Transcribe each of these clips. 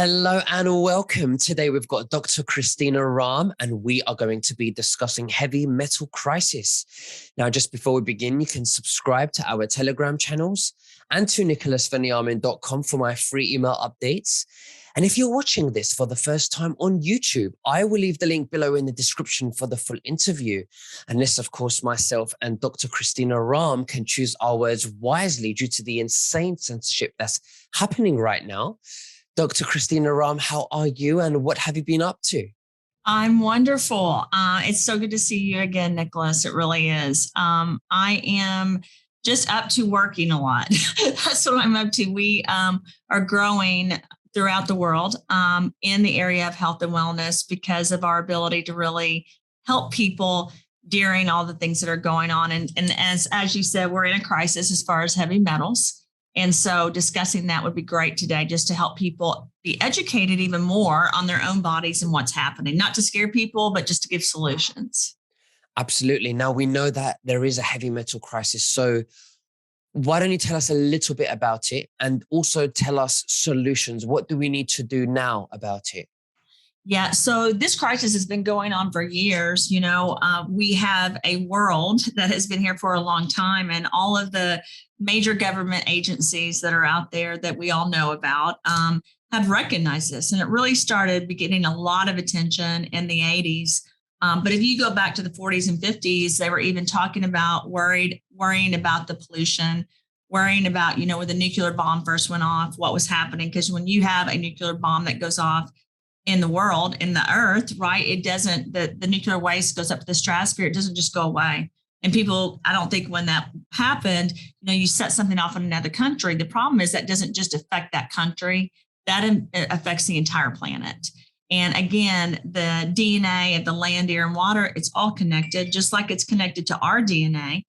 Hello and welcome. Today we've got Dr. Christina Rahm and we are going to be discussing heavy metal crisis. Now, just before we begin, you can subscribe to our Telegram channels and to nicholasveniamin.com for my free email updates. And if you're watching this for the first time on YouTube, I will leave the link below in the description for the full interview. Unless, of course, myself and Dr. Christina Rahm can choose our words wisely due to the insane censorship that's happening right now. Dr. Christina Rahm, how are you and what have you been up to? I'm wonderful. It's so good to see you again, Nicholas. It really is. I am just up to working a lot. That's what I'm up to. We are growing throughout the world in the area of health and wellness because of our ability to really help people during all the things that are going on. And as you said, we're in a crisis as far as heavy metals. And so discussing that would be great today, just to help people be educated even more on their own bodies and what's happening, not to scare people, but just to give solutions. Absolutely. Now we know that there is a heavy metal crisis. So why don't you tell us a little bit about it and also tell us solutions? What do we need to do now about it? Yeah, so this crisis has been going on for years. We have a world that has been here for a long time, and all of the major government agencies that are out there that we all know about have recognized this. And it really started getting a lot of attention in the 80s. But if you go back to the 40s and 50s, they were even talking about worrying about the pollution, worrying about, when the nuclear bomb first went off, what was happening. Because when you have a nuclear bomb that goes off in the world, in the earth, right, it doesn't, the nuclear waste goes up to the stratosphere. It doesn't just go away. And people, I don't think when that happened, you set something off in another country. The problem is that doesn't just affect that country, that affects the entire planet. And again, the DNA of the land, air, and water, it's all connected, just like it's connected to our DNA,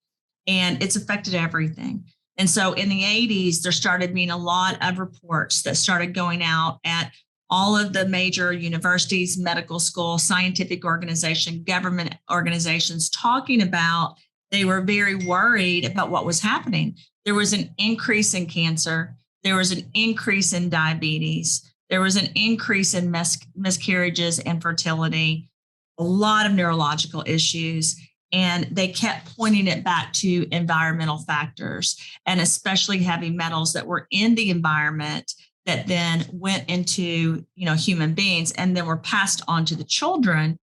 and it's affected everything. And so in the 80s, there started being a lot of reports that started going out at all of the major universities, medical schools, scientific organizations, government organizations talking about they were very worried about what was happening. There was an increase in cancer. There was an increase in diabetes. There was an increase in miscarriages and fertility, a lot of neurological issues. And they kept pointing it back to environmental factors, and especially heavy metals that were in the environment that then went into, human beings and then were passed on to the children.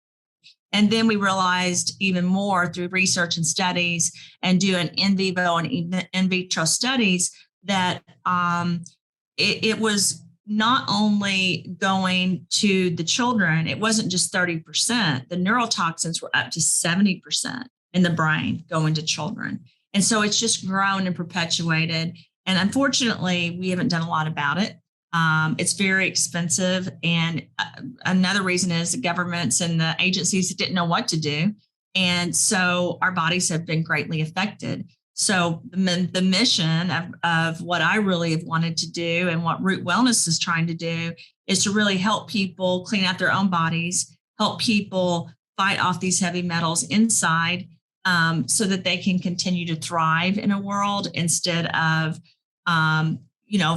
And then we realized even more through research and studies and doing in vivo and in vitro studies that it was not only going to the children, it wasn't just 30%. The neurotoxins were up to 70% in the brain going to children. And so it's just grown and perpetuated. And unfortunately, we haven't done a lot about it. It's very expensive. And another reason is the governments and the agencies didn't know what to do. And so our bodies have been greatly affected. So the mission of what I really have wanted to do and what Root Wellness is trying to do is to really help people clean out their own bodies, help people fight off these heavy metals inside so that they can continue to thrive in a world instead of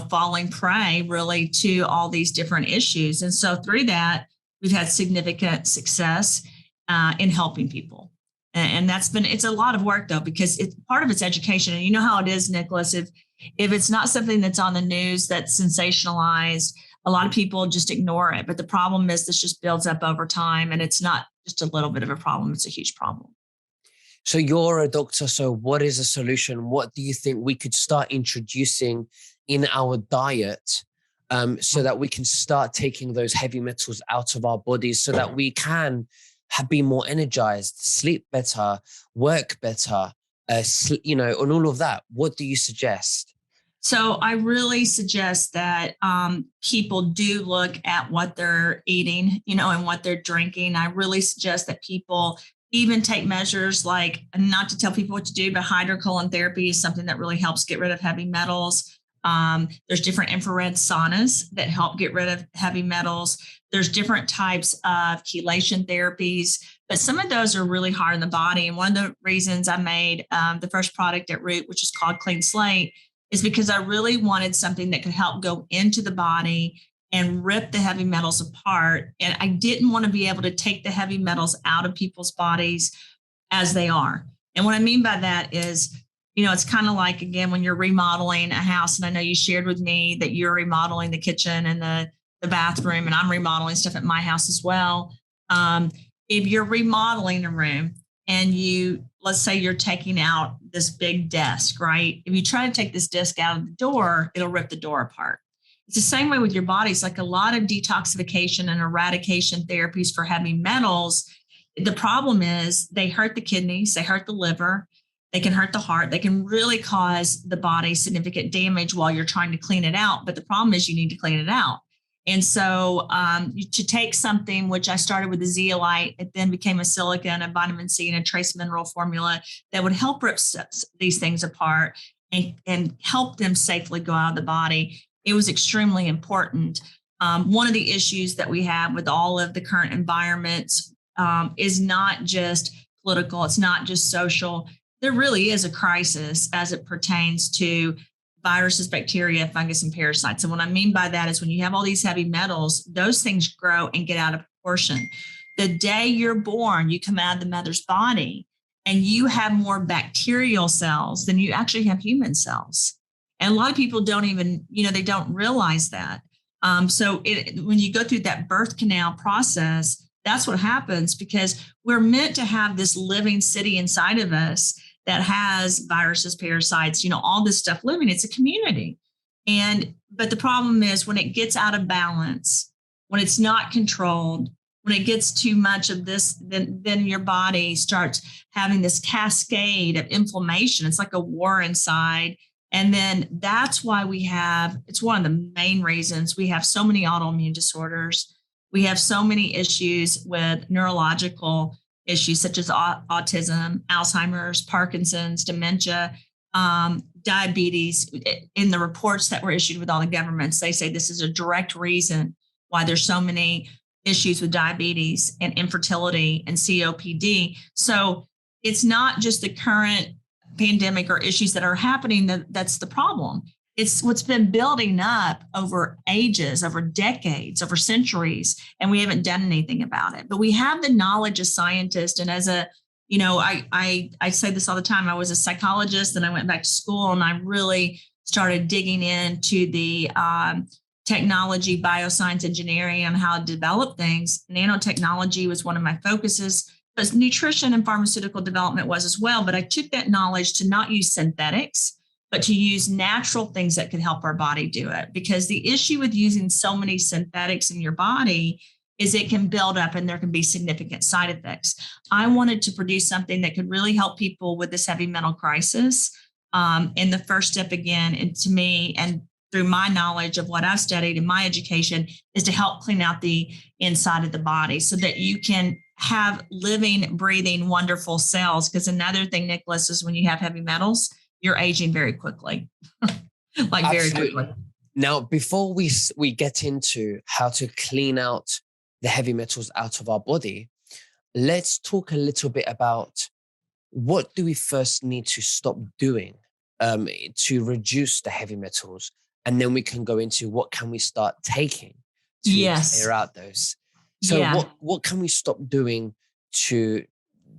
falling prey really to all these different issues. And so through that, we've had significant success in helping people. And it's a lot of work though, because it's part of it's education. And you know how it is, Nicholas, if it's not something that's on the news that's sensationalized, a lot of people just ignore it. But the problem is this just builds up over time, and it's not just a little bit of a problem, it's a huge problem. So you're a doctor. So what is a solution? What do you think we could start introducing in our diet so that we can start taking those heavy metals out of our bodies so that we can be more energized, sleep better, work better, and all of that? What do you suggest? So I really suggest that people do look at what they're eating, and what they're drinking. I really suggest that people even take measures like, not to tell people what to do, but hydrocolon therapy is something that really helps get rid of heavy metals. There's different infrared saunas that help get rid of heavy metals. There's different types of chelation therapies, but some of those are really hard on the body. And one of the reasons I made the first product at Root, which is called Clean Slate, is because I really wanted something that could help go into the body and rip the heavy metals apart. And I didn't want to be able to take the heavy metals out of people's bodies as they are. And what I mean by that is, it's kind of like, again, when you're remodeling a house, and I know you shared with me that you're remodeling the kitchen and the bathroom, and I'm remodeling stuff at my house as well. If you're remodeling a room and let's say you're taking out this big desk, right? If you try to take this desk out of the door, it'll rip the door apart. It's the same way with your body. It's like a lot of detoxification and eradication therapies for heavy metals. The problem is they hurt the kidneys, they hurt the liver, they can hurt the heart, they can really cause the body significant damage while you're trying to clean it out. But the problem is you need to clean it out. And so to take something, which I started with the zeolite, it then became a silica and a vitamin C and a trace mineral formula that would help rip these things apart and help them safely go out of the body. It was extremely important. One of the issues that we have with all of the current environments is not just political, it's not just social. There really is a crisis as it pertains to viruses, bacteria, fungus, and parasites. And what I mean by that is when you have all these heavy metals, those things grow and get out of proportion. The day you're born, you come out of the mother's body and you have more bacterial cells than you actually have human cells. And a lot of people don't even, they don't realize that. So when you go through that birth canal process, that's what happens, because we're meant to have this living city inside of us that has viruses, parasites, all this stuff living. It's a community. But the problem is when it gets out of balance, when it's not controlled, when it gets too much of this, then your body starts having this cascade of inflammation. It's like a war inside. And then that's why it's one of the main reasons we have so many autoimmune disorders. We have so many issues with neurological issues such as autism, Alzheimer's, Parkinson's, dementia, diabetes. In the reports that were issued with all the governments, they say this is a direct reason why there's so many issues with diabetes and infertility and COPD. So it's not just the current pandemic or issues that are happening that's the problem. It's what's been building up over ages, over decades, over centuries, and we haven't done anything about it. But we have the knowledge as scientists, and as I say this all the time. I was a psychologist, and I went back to school, and I really started digging into the technology, bioscience, engineering, and how to develop things. Nanotechnology was one of my focuses, but nutrition and pharmaceutical development was as well. But I took that knowledge to not use synthetics, but to use natural things that could help our body do it. Because the issue with using so many synthetics in your body is it can build up and there can be significant side effects. I wanted to produce something that could really help people with this heavy metal crisis. And the first step, again, and to me, and through my knowledge of what I've studied in my education, is to help clean out the inside of the body so that you can have living, breathing, wonderful cells. Because another thing, Nicholas, is when you have heavy metals, you're aging very quickly, very quickly. Now, before we get into how to clean out the heavy metals out of our body, let's talk a little bit about what do we first need to stop doing to reduce the heavy metals, and then we can go into what can we start taking to clear out those. So what can we stop doing to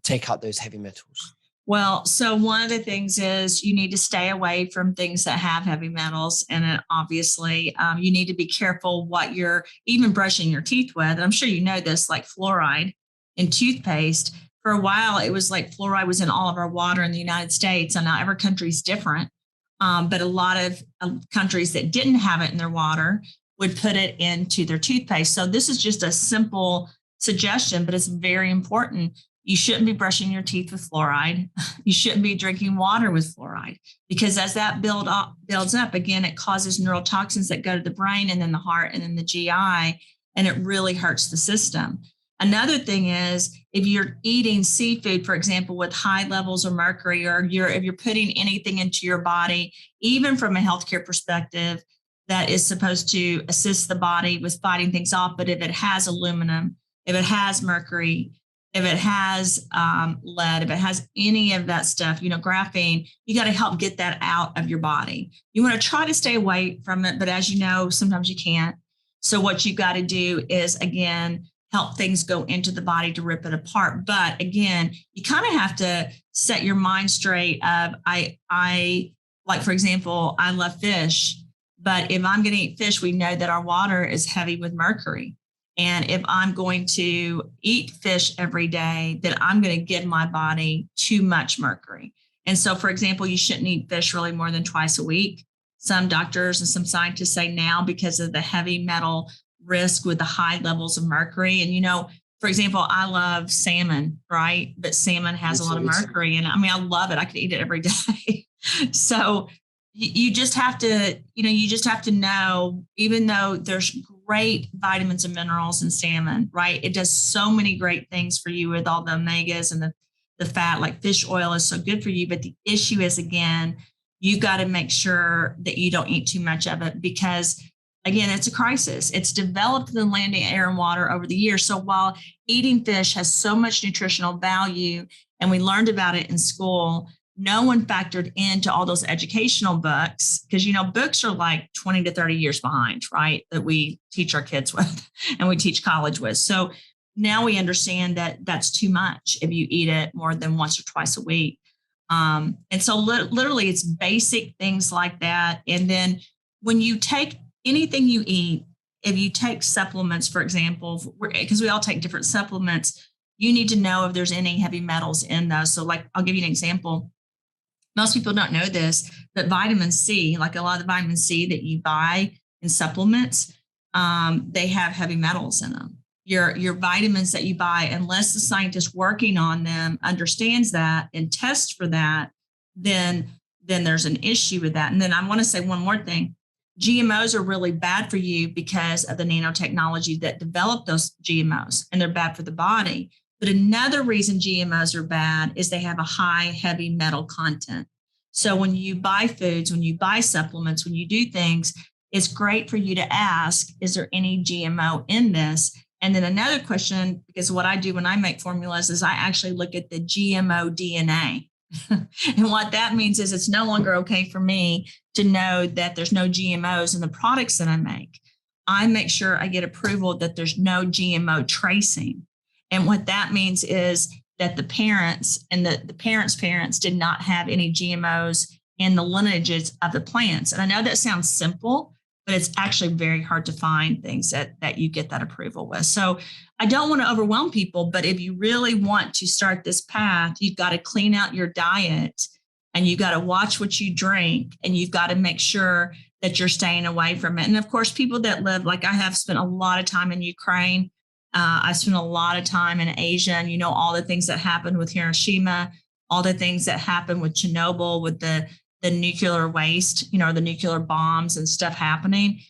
take out those heavy metals? Well, so one of the things is you need to stay away from things that have heavy metals. And obviously, you need to be careful what you're even brushing your teeth with. And I'm sure you know this, like fluoride in toothpaste. For a while, it was like fluoride was in all of our water in the United States. And now every country's different. But a lot of countries that didn't have it in their water would put it into their toothpaste. So this is just a simple suggestion, but it's very important. You shouldn't be brushing your teeth with fluoride. You shouldn't be drinking water with fluoride, because as that builds up, again, it causes neurotoxins that go to the brain and then the heart and then the GI, and it really hurts the system. Another thing is if you're eating seafood, for example, with high levels of mercury, or if you're putting anything into your body, even from a healthcare perspective, that is supposed to assist the body with fighting things off. But if it has aluminum, if it has mercury, if it has lead, if it has any of that stuff, graphene, you got to help get that out of your body. You want to try to stay away from it, but as you know, sometimes you can't. So what you got to do is, again, help things go into the body to rip it apart. But again, you kind of have to set your mind straight of, I like, for example, I love fish, but if I'm going to eat fish, we know that our water is heavy with mercury. And if I'm going to eat fish every day, then I'm going to give my body too much mercury. And so, for example, you shouldn't eat fish really more than twice a week. Some doctors and some scientists say now, because of the heavy metal risk with the high levels of mercury. And, for example, I love salmon, right? But salmon has a lot of mercury. And I mean, I love it. I could eat it every day. So you just have to, know, even though there's great vitamins and minerals in salmon, right? It does so many great things for you with all the omegas and the fat, like fish oil is so good for you. But the issue is, again, you got to make sure that you don't eat too much of it, because again, it's a crisis. It's developed in the land, air, and water over the years. So while eating fish has so much nutritional value, and we learned about it in school, no one factored into all those educational books, because, books are like 20 to 30 years behind, right? That we teach our kids with and we teach college with. So now we understand that that's too much if you eat it more than once or twice a week. And so literally it's basic things like that. And then when you take anything you eat, if you take supplements, for example, because we all take different supplements, you need to know if there's any heavy metals in those. So like, I'll give you an example. Most people don't know this, but vitamin C, like a lot of the vitamin C that you buy in supplements, they have heavy metals in them. Your vitamins that you buy, unless the scientist working on them understands that and tests for that, then there's an issue with that. And then I want to say one more thing. GMOs are really bad for you because of the nanotechnology that developed those GMOs, and they're bad for the body. But another reason GMOs are bad is they have a high heavy metal content. So when you buy foods, when you buy supplements, when you do things, it's great for you to ask, is there any GMO in this? And then another question, because what I do when I make formulas is I actually look at the GMO DNA. And what that means is it's no longer okay for me to know that there's no GMOs in the products that I make. I make sure I get approval that there's no GMO tracing. And what that means is that the parents and the parents' parents did not have any GMOs in the lineages of the plants. And I know that sounds simple, but it's actually very hard to find things that you get that approval with. So I don't want to overwhelm people, but if you really want to start this path, you've got to clean out your diet, and you've got to watch what you drink, and you've got to make sure that you're staying away from it. And of course, people that live, like I have spent a lot of time in Ukraine. I spent a lot of time in Asia, and all the things that happened with Hiroshima, all the things that happened with Chernobyl, with the nuclear waste, the nuclear bombs and stuff happening.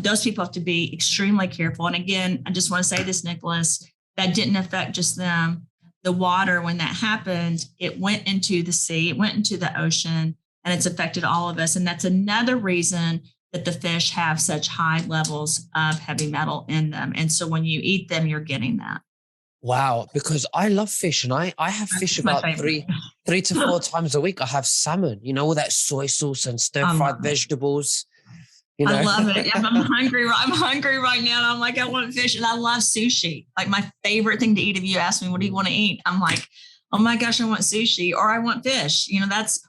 Those people have to be extremely careful. And again, I just want to say this, Nicholas, that didn't affect just them. The water, when that happened, it went into the sea, it went into the ocean, and it's affected all of us. And that's another reason that the fish have such high levels of heavy metal in them. And so when you eat them, you're getting that. Wow, because I love fish, and I have fish about three to four times a week. I have salmon, all that soy sauce and stir-fried vegetables. I love it. I'm hungry. I'm hungry right now. And I'm like, I want fish, and I love sushi. Like my favorite thing to eat. If you ask me, what do you want to eat? I'm like, oh my gosh, I want sushi, or I want fish.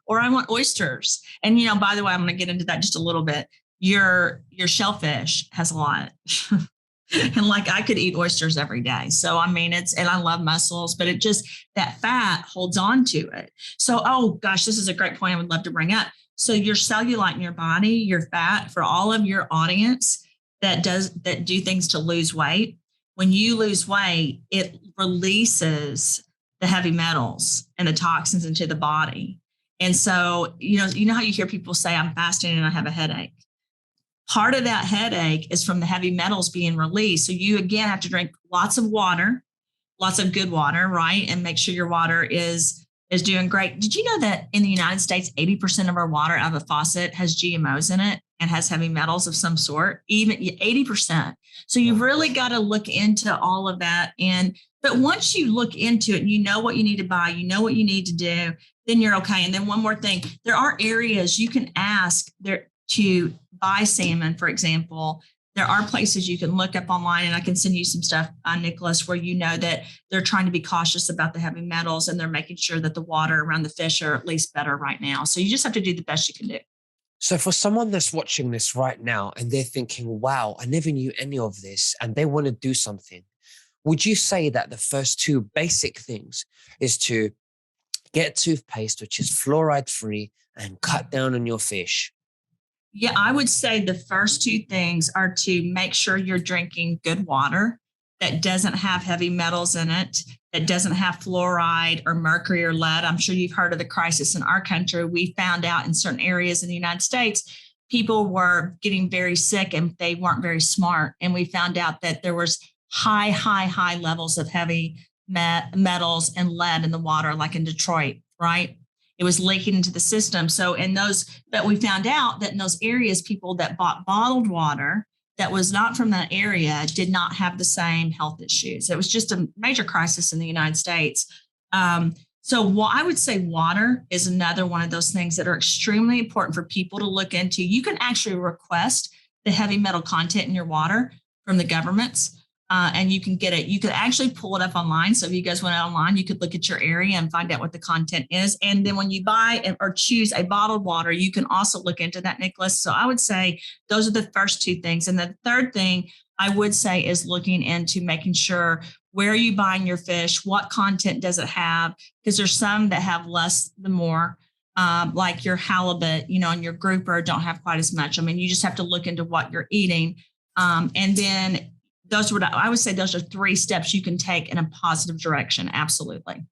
Or I want oysters. And by the way, I'm going to get into that just a little bit. Your shellfish has a lot. And like I could eat oysters every day. So, I mean, and I love mussels, but that fat holds on to it. So, oh gosh, this is a great point I would love to bring up. So your cellulite in your body, your fat, for all of your audience that do things to lose weight, when you lose weight, it releases the heavy metals and the toxins into the body. And so, you know how you hear people say, I'm fasting and I have a headache. Part of that headache is from the heavy metals being released. So you, again, have to drink lots of water, lots of good water, right? And make sure your water is doing great. Did you know that in the United States, 80% of our water out of a faucet has GMOs in it and has heavy metals of some sort, even 80%. So you've really got to look into all of that. But once you look into it, you know what you need to buy, you know what you need to do, then you're okay. And then one more thing, there are areas you can ask there to buy salmon, for example, there are places you can look up online, and I can send you some stuff, Nicholas, where you know that they're trying to be cautious about the heavy metals, and they're making sure that the water around the fish are at least better right now. So you just have to do the best you can do. So for someone that's watching this right now and they're thinking, wow, I never knew any of this, and they want to do something, would you say that the first two basic things is to get toothpaste, which is fluoride free, and cut down on your fish? Yeah, I would say the first two things are to make sure you're drinking good water that doesn't have heavy metals in it, that doesn't have fluoride or mercury or lead. I'm sure you've heard of the crisis in our country. We found out in certain areas in the United States, people were getting very sick and they weren't very smart. And we found out that there was high levels of heavy metals and lead in the water, like in Detroit, right? It was leaking into the system. So but we found out that in those areas, people that bought bottled water that was not from that area did not have the same health issues. It was just a major crisis in the United States. So I would say water is another one of those things that are extremely important for people to look into. You can actually request the heavy metal content in your water from the governments. And you can get it. You could actually pull it up online. So if you guys went out online, you could look at your area and find out what the content is. And then when you buy or choose a bottled water, you can also look into that, Nicholas. So I would say those are the first two things. And the third thing I would say is looking into making sure, where are you buying your fish? What content does it have? Because there's some that have less the more, like your halibut, and your grouper don't have quite as much. I mean, you just have to look into what you're eating. And then I would say those are 3 steps you can take in a positive direction. Absolutely.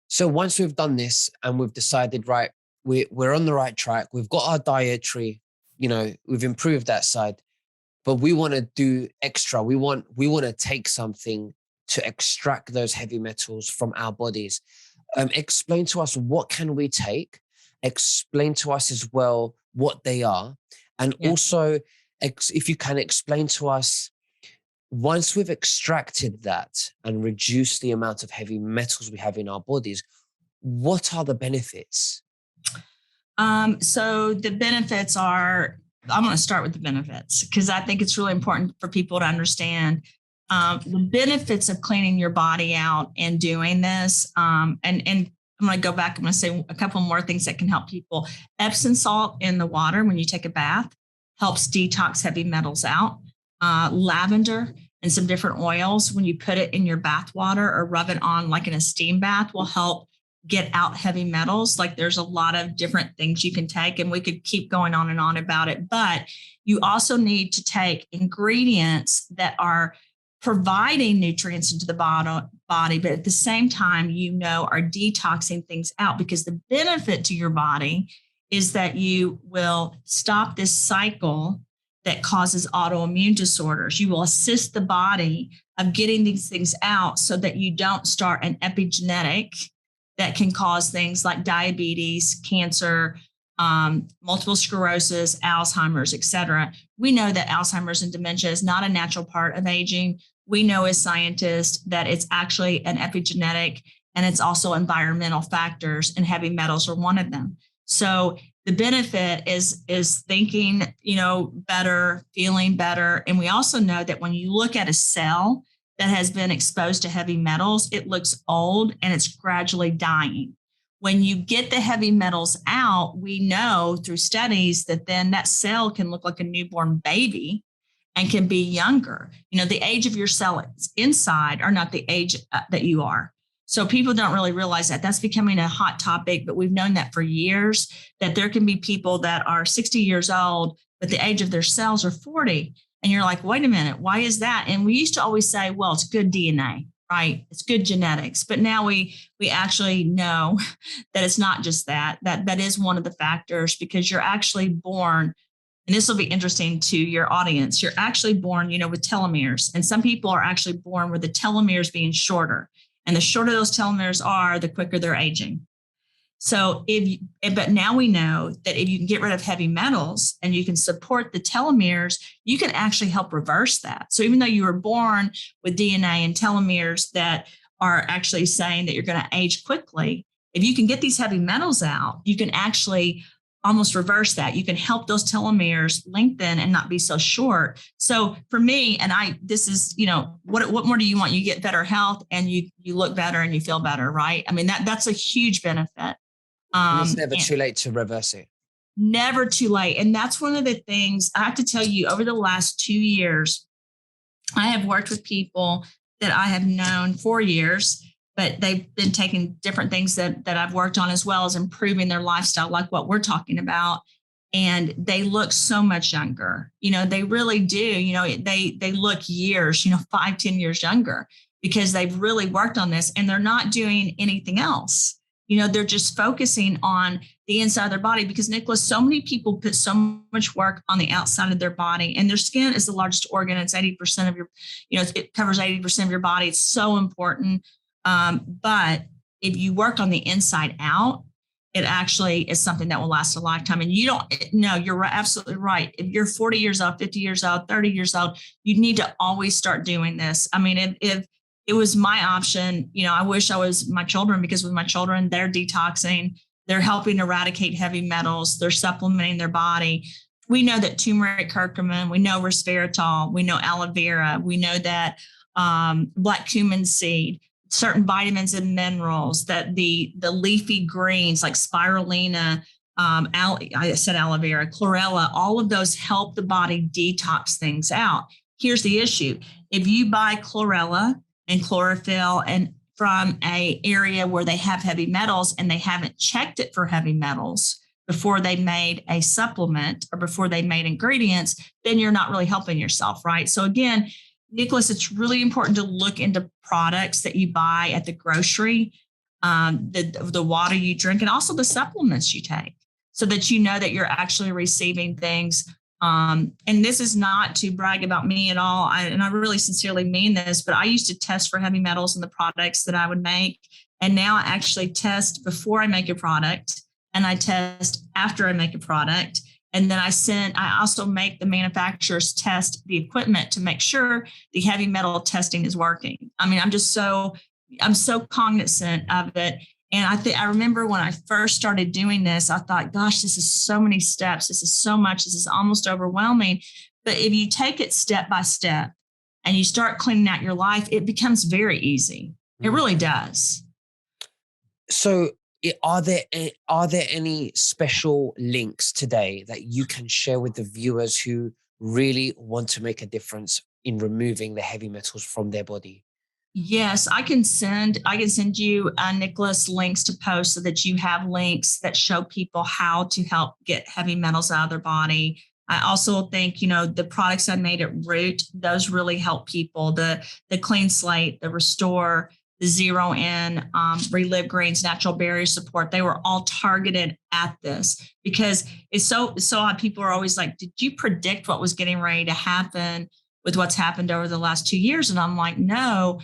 So once we've done this and we've decided, right, we're on the right track, we've got our dietary, we've improved that side, but we want to do extra. We want to take something to extract those heavy metals from our bodies. Explain to us, what can we take? Explain to us as well what they are. And also, if you can explain to us, once we've extracted that and reduced the amount of heavy metals we have in our bodies, what are the benefits? So the benefits are, I'm going to start with the benefits because I think it's really important for people to understand the benefits of cleaning your body out and doing this. And I'm going to go back. I'm going to say a couple more things that can help people. Epsom salt in the water when you take a bath helps detox heavy metals out. Lavender and some different oils, when you put it in your bath water or rub it on like in a steam bath, will help get out heavy metals. Like there's a lot of different things you can take, and we could keep going on and on about it. But you also need to take ingredients that are providing nutrients into the body, but at the same time, are detoxing things out, because the benefit to your body is that you will stop this cycle that causes autoimmune disorders. You will assist the body of getting these things out so that you don't start an epigenetic that can cause things like diabetes, cancer, multiple sclerosis, Alzheimer's, et cetera. We know that Alzheimer's and dementia is not a natural part of aging. We know as scientists that it's actually an epigenetic, and it's also environmental factors, and heavy metals are one of them. So the benefit is thinking, better, feeling better. And we also know that when you look at a cell that has been exposed to heavy metals, it looks old and it's gradually dying. When you get the heavy metals out, we know through studies that then that cell can look like a newborn baby and can be younger. The age of your cells inside are not the age that you are. So people don't really realize that. That's becoming a hot topic, but we've known that for years, that there can be people that are 60 years old, but the age of their cells are 40. And you're like, wait a minute, why is that? And we used to always say, well, it's good DNA, right? It's good genetics. But now we actually know that it's not just that is one of the factors, because you're actually born, and this will be interesting to your audience, you're actually born, with telomeres. And some people are actually born with the telomeres being shorter. And the shorter those telomeres are, the quicker they're aging. So but now we know that if you can get rid of heavy metals and you can support the telomeres, you can actually help reverse that. So even though you were born with DNA and telomeres that are actually saying that you're going to age quickly, if you can get these heavy metals out, you can actually almost reverse that. You can help those telomeres lengthen and not be so short. So for me, and this is, what more do you want? You get better health and you look better and you feel better, right? I mean, that's a huge benefit. And it's never too late to reverse it. Never too late. And that's one of the things I have to tell you, over the last 2 years, I have worked with people that I have known for years, but they've been taking different things that I've worked on, as well as improving their lifestyle, like what we're talking about. And they look so much younger. They really do. They look years, 5-10 years younger, because they've really worked on this, and they're not doing anything else. They're just focusing on the inside of their body, because, Nicholas, so many people put so much work on the outside of their body, and their skin is the largest organ. It's 80% of your, it covers 80% of your body. It's so important. But if you work on the inside out, it actually is something that will last a lifetime. And you're absolutely right. If you're 40 years old, 50 years old, 30 years old, you need to always start doing this. I mean, if it was my option, I wish I was my children, because with my children, they're detoxing, they're helping eradicate heavy metals, they're supplementing their body. We know that turmeric, curcumin, we know resveratrol, we know aloe vera, we know that black cumin seed, certain vitamins and minerals, that the leafy greens like spirulina, I said aloe vera, chlorella, all of those help the body detox things out. Here's the issue. If you buy chlorella and chlorophyll and from a area where they have heavy metals, and they haven't checked it for heavy metals before they made a supplement or before they made ingredients, then you're not really helping yourself, right? So again, Nicholas, it's really important to look into products that you buy at the grocery, the water you drink, and also the supplements you take, so that you know that you're actually receiving things. And this is not to brag about me at all. And I really sincerely mean this, but I used to test for heavy metals in the products that I would make. And now I actually test before I make a product, and I test after I make a product. And then I also make the manufacturers test the equipment to make sure the heavy metal testing is working. I mean, I'm so cognizant of it. And I remember when I first started doing this, I thought, gosh, this is so many steps. This is so much. This is almost overwhelming. But if you take it step by step and you start cleaning out your life, it becomes very easy. It really does. So are there any special links today that you can share with the viewers who really want to make a difference in removing the heavy metals from their body? Yes, I can send you, Nicholas, links to post, so that you have links that show people how to help get heavy metals out of their body. I also think, the products I made at Root, those really help people. The Clean Slate, the Restore, the Zero In, Relive Greens, Natural Barrier Support, they were all targeted at this, because it's so odd. People are always like, did you predict what was getting ready to happen with what's happened over the last 2 years? And I'm like, no.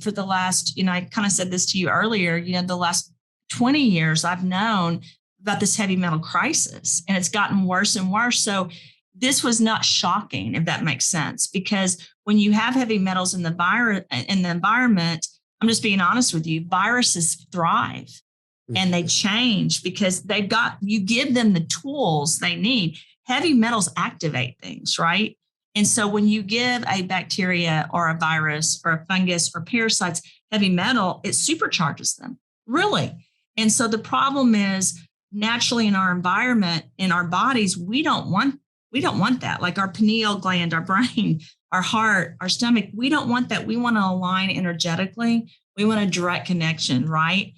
For the last, I kind of said this to you earlier, the last 20 years, I've known about this heavy metal crisis, and it's gotten worse and worse. So this was not shocking, if that makes sense, because when you have heavy metals in the environment, I'm just being honest with you, viruses thrive and they change, because you give them the tools they need. Heavy metals activate things, right? And so when you give a bacteria or a virus or a fungus or parasites heavy metal, it supercharges them, really. And so the problem is, naturally in our environment, in our bodies, we don't want that. Like our pineal gland, our brain, our heart, our stomach, we don't want that. We want to align energetically. We want a direct connection, right?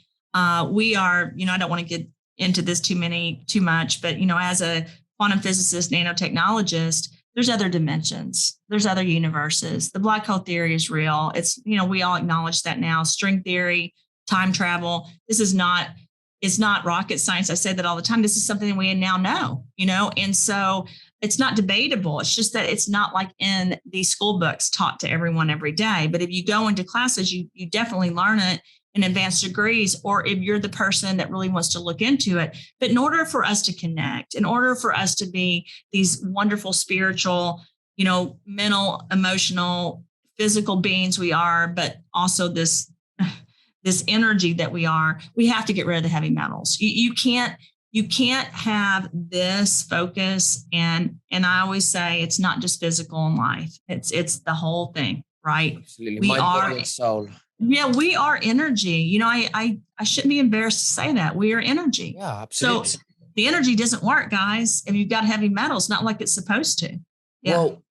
We are, I don't want to get into this too much, but, as a quantum physicist, nanotechnologist, there's other dimensions. There's other universes. The black hole theory is real. It's, we all acknowledge that now. String theory, time travel. It's not rocket science. I say that all the time. This is something we now know, and so it's not debatable. It's just that it's not like in these school books taught to everyone every day. But if you go into classes, you definitely learn it in advanced degrees, or if you're the person that really wants to look into it. But in order for us to connect, in order for us to be these wonderful spiritual, mental, emotional, physical beings we are, but also this energy that we are, we have to get rid of the heavy metals. You can't you can't have this focus. And I always say it's not just physical in life. It's the whole thing, right? Absolutely. We Mind, are, body, and soul. yeah, we are energy. You know, I shouldn't be embarrassed to say that. We are energy. Yeah, absolutely. So the energy doesn't work, guys. If you've got heavy metals, not like it's supposed to. Yeah. Well,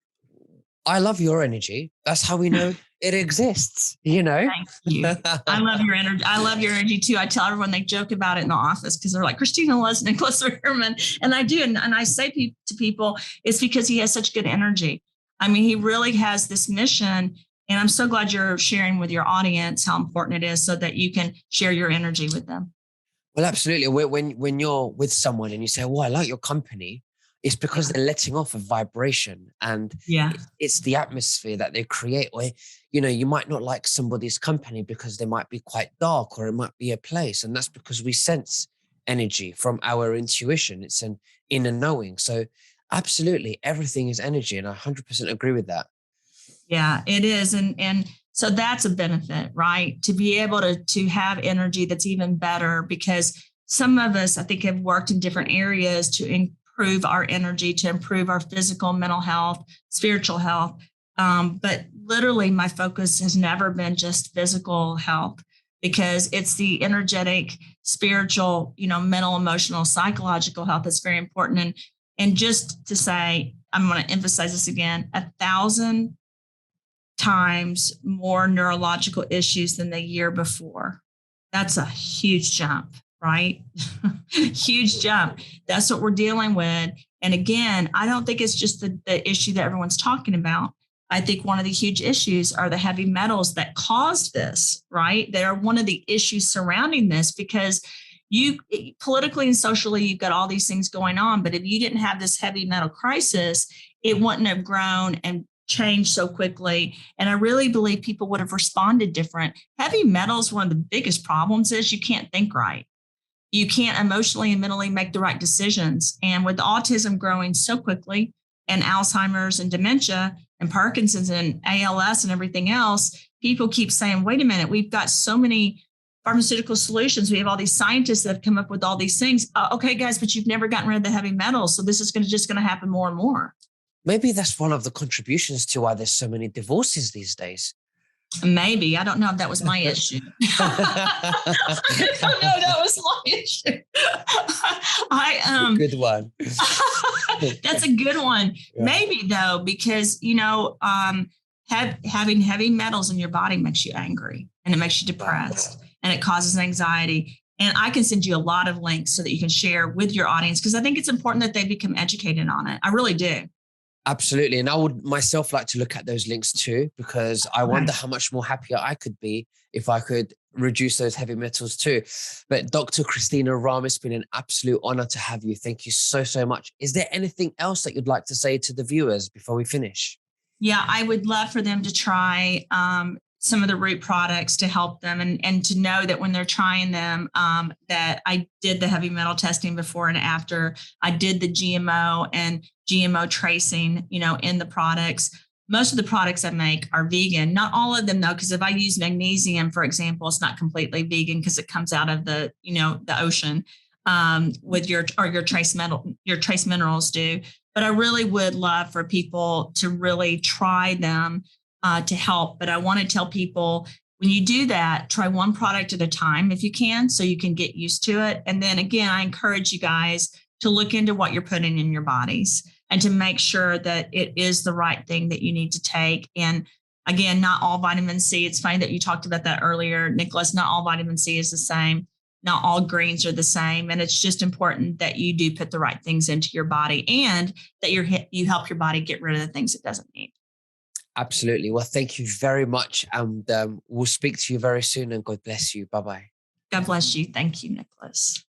I love your energy. That's how we know it exists, you know? Thank you. I love your energy. I love your energy too. I tell everyone, they joke about it in the office because they're like, Christina loves Nicholas Rahm. And I do. And I say to people, it's because he has such good energy. I mean, he really has this mission. And I'm so glad you're sharing with your audience how important it is so that you can share your energy with them. Well, absolutely. When you're with someone and you say, well, I like your company, it's because they're letting off a vibration, and it's the atmosphere that they create. Or, you know, you might not like somebody's company because they might be quite dark, or it might be a place. And that's because we sense energy from our intuition. It's an inner knowing. So absolutely, everything is energy. And I 100% agree with that. Yeah, it is. And so that's a benefit, right? To be able to have energy that's even better, because some of us, I think, have worked in different areas to improve our energy, to improve our physical, mental health, spiritual health. But literally my focus has never been just physical health, because it's the energetic, spiritual, you know, mental, emotional, psychological health that's very important. And just to say, I'm going to emphasize this again, 1,000 times more neurological issues than the year before. That's a huge jump, right? Huge jump. That's what we're dealing with. And again, I don't think it's just the issue that everyone's talking about. I think one of the huge issues are the heavy metals that caused this, right? They are one of the issues surrounding this, because you politically and socially, you've got all these things going on. But if you didn't have this heavy metal crisis, it wouldn't have grown and changed so quickly. And I really believe people would have responded different. Heavy metals, one of the biggest problems is you can't think right. You can't emotionally and mentally make the right decisions. And with autism growing so quickly, and Alzheimer's and dementia and Parkinson's and ALS and everything else, people keep saying, wait a minute, we've got so many pharmaceutical solutions. We have all these scientists that have come up with all these things. Okay, guys, but you've never gotten rid of the heavy metals. So this is just going to happen more and more. Maybe that's one of the contributions to why there's so many divorces these days. Maybe. I don't know if that was my issue. I don't know if that was my issue. Good one. That's a good one. Yeah. Maybe though, because, you know, having heavy metals in your body makes you angry, and it makes you depressed, and it causes anxiety. And I can send you a lot of links so that you can share with your audience, because I think it's important that they become educated on it. I really do. Absolutely. And I would myself like to look at those links too, because I wonder how much more happier I could be if I could reduce those heavy metals too. But Dr. Christina Rahm, it's been an absolute honor to have you. Thank you so, so much. Is there anything else that you'd like to say to the viewers before we finish? Yeah, I would love for them to try some of the root products to help them, and to know that when they're trying them, that I did the heavy metal testing before and after. I did the GMO and GMO tracing, you know, in the products. Most of the products I make are vegan. Not all of them though, because if I use magnesium, for example, it's not completely vegan because it comes out of the, you know, the ocean with your trace minerals do. But I really would love for people to really try them to help. But I want to tell people, when you do that, try one product at a time if you can, so you can get used to it. And then again, I encourage you guys to look into what you're putting in your bodies, and to make sure that it is the right thing that you need to take. And again, not all vitamin C. It's funny that you talked about that earlier, Nicholas. Not all vitamin C is the same. Not all greens are the same. And it's just important that you do put the right things into your body, and that you help your body get rid of the things it doesn't need. Absolutely. Well, thank you very much. And we'll speak to you very soon, and God bless you. Bye-bye. God bless you. Thank you, Nicholas.